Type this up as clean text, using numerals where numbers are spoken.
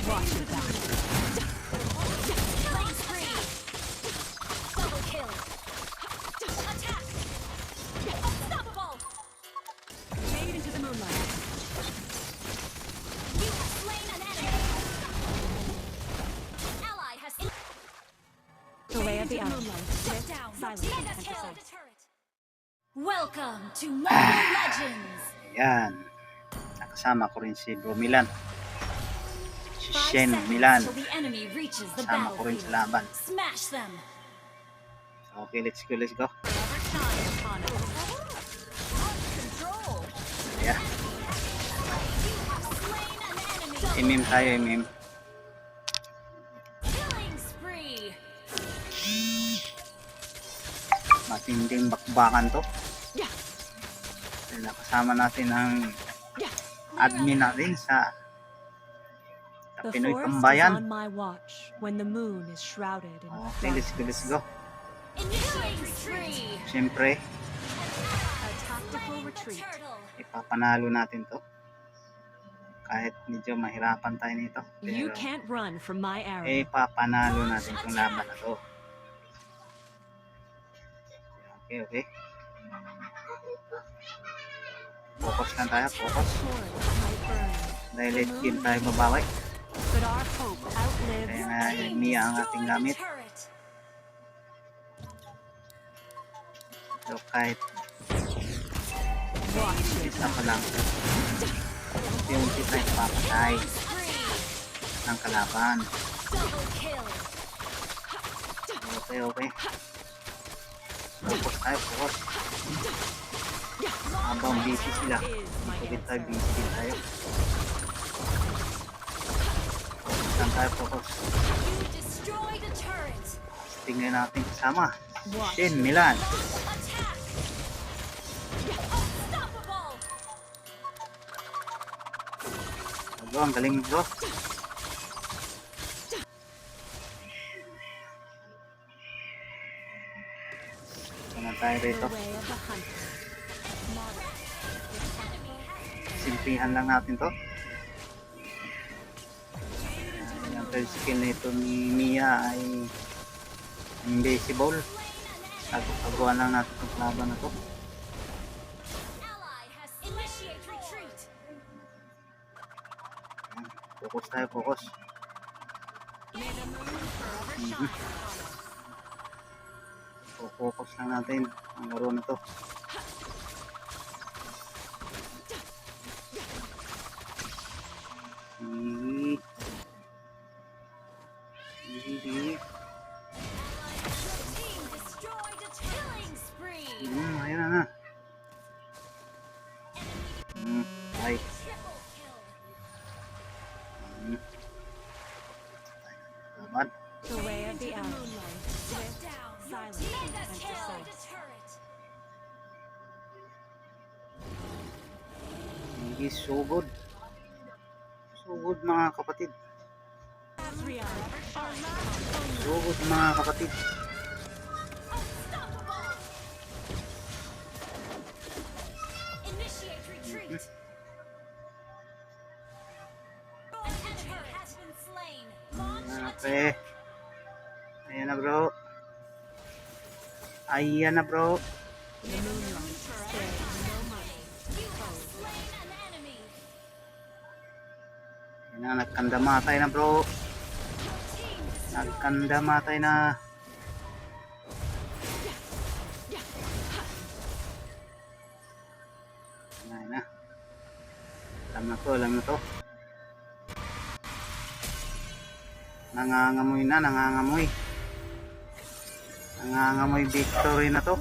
Watch your back. Killing spree. Double kill. Attack. Unstoppable. Fade into the moonlight. You have slain an enemy. Ally has The way of the Shut moonlight. down. Silence Mega and kill. precise. Welcome to Mobile Legends. Yan. Nakasama ko rin si Bro Milan. Si 5 Shen seconds Milan. till the enemy reaches the Kasama ko rin sa battlefield. laban. Smash them. Okay, let's go, let's go. Forever shine upon us. Control. Yeah. You have slain an enemy. MM tayo, MM. Killing spree. Matinding bakbakan to. Dahil nakasama natin ang admin natin sa The Pinoy forest is Tambayan. on my watch when the moon is shrouded in Okay, let's go, let's go. Killing spree. Siyempre, a tactical Slaying the retreat. turtle. ipapanalo natin to. Kahit medyo mahirapan tayo nito. You Pero, can't run from my arrow. ipapanalo natin itong laban na to. Okay, okay. Focus lang tayo, focus. Swords might burn, Dahil late game tayo babawi. but our hope outlives Kaya the nga, pain. Mia ang ating Destroy the gamit. turret. So kahit Watch your isa pa lang, unti-unti tayo papatay Spree. ng kalaban. Double kill. Okay, okay. Focus tayo, focus. Habang busy sila, is my ulit tayo, answer. busy din tayo. Focus lang tayo, focus. You destroyed a turret. Tingnan natin kasama. Watch. Shen Milan. Attack. Unstoppable. Bro, ang galing bro. Ito na tayo The rito. way of the hunter. Simplihan lang natin to. Yung third skill na ito ni Mia ay invisible. Taguan lang natin itong laban na to. Ally has initiate retreat. Ayan. Focus tayo, focus. May the moon forever shine upon us. So, focus lang natin ang laro na to. Hindi. Your team destroyed a killing spree. Ayan na. Ay. Triple kill. Laban. The way of the arrow. Shut down. silent, Mega and kill the precise. turret. Hindi so good. So good mga kapatid. Three hours. Our last So good mga kapatid. Unstoppable. Initiate retreat. An enemy has been slain. Launch Okay. attack. Ayan na bro. Ayan na bro. the moonlight. Stay no money. You have slain an enemy. Ayan na, nagkandamatay na bro. Your team destroyed. Nagkandamatay na. Ayan na. Alam na to, alam na to. Nangangamoy na, nangangamoy. Nangangamoy victory na to.